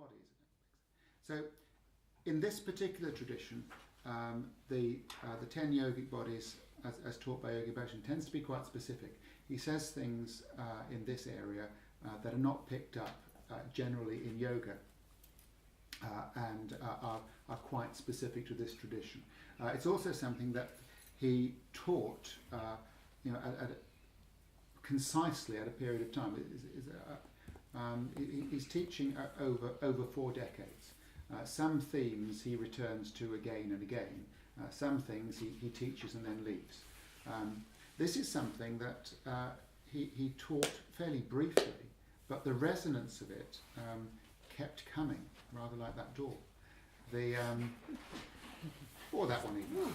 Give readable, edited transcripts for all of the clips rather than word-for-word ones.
bodies. So in this particular tradition, the 10 yogic bodies, as taught by Yogi Bhajan, tends to be quite specific. He says things in this area that are not picked up generally in yoga and are quite specific to this tradition. It's also something that he taught concisely at a period of time. He's teaching over 4 decades. Some themes he returns to again and again. Some things he teaches and then leaves. This is something that he taught fairly briefly, but the resonance of it kept coming, rather like that door. Or that one even.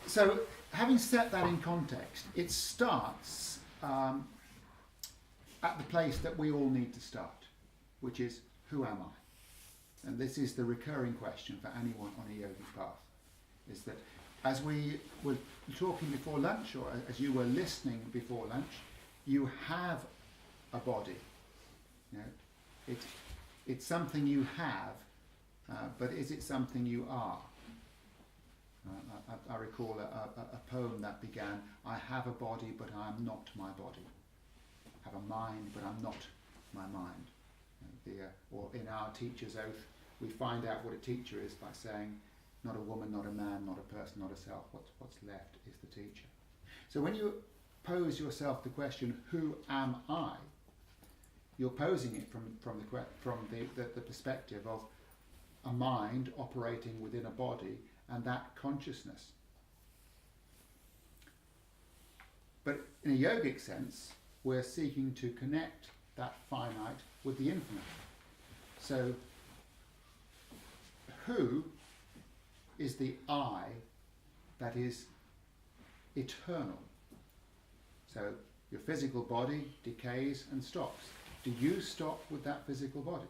So, having set that in context, it starts at the place that we all need to start, which is, who am I? And this is the recurring question for anyone on a yogic path, is that as we were talking before lunch, or as you were listening before lunch, you have a body. You know, it's something you have, but is it something you are? I recall a poem that began, I have a body, but I am not my body. I have a mind, but I'm not my mind. Or in our teacher's oath, we find out what a teacher is by saying, not a woman, not a man, not a person, not a self. What's left is the teacher. So when you pose yourself the question, who am I? You're posing it from the perspective of a mind operating within a body and that consciousness. But in a yogic sense, we're seeking to connect that finite with the infinite. So, who is the I that is eternal? So, your physical body decays and stops. Do you stop with that physical body?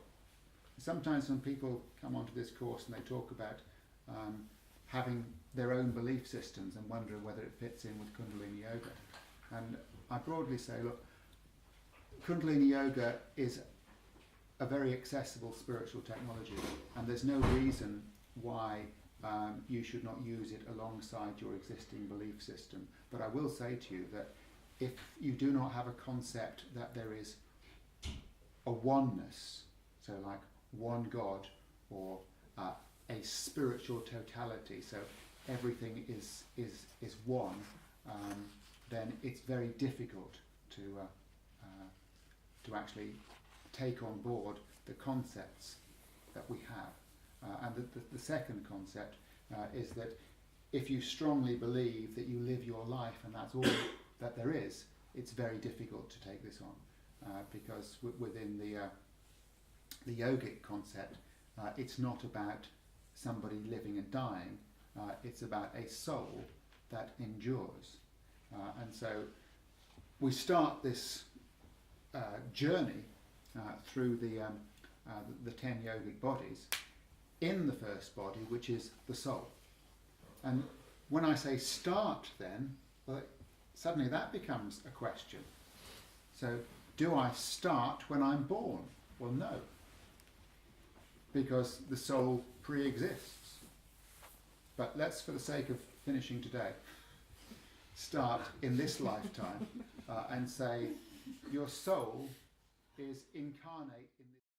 Sometimes when people come onto this course and they talk about having their own belief systems and wondering whether it fits in with Kundalini Yoga, and I broadly say, look, Kundalini Yoga is a very accessible spiritual technology, and there's no reason why you should not use it alongside your existing belief system. But I will say to you that if you do not have a concept that there is a oneness, so like one God or a spiritual totality, so everything is one, then it's very difficult to actually take on board the concepts that we have. And the second concept is that if you strongly believe that you live your life and that's all that there is, it's very difficult to take this on, because within the yogic concept, it's not about somebody living and dying, it's about a soul that endures. And so we start this journey through the 10 yogic bodies in the first body, which is the soul. And when I say start then, well, suddenly that becomes a question. So do I start when I'm born? Well, no, because the soul pre-exists. But let's, for the sake of finishing today, start in this lifetime and say your soul is incarnate in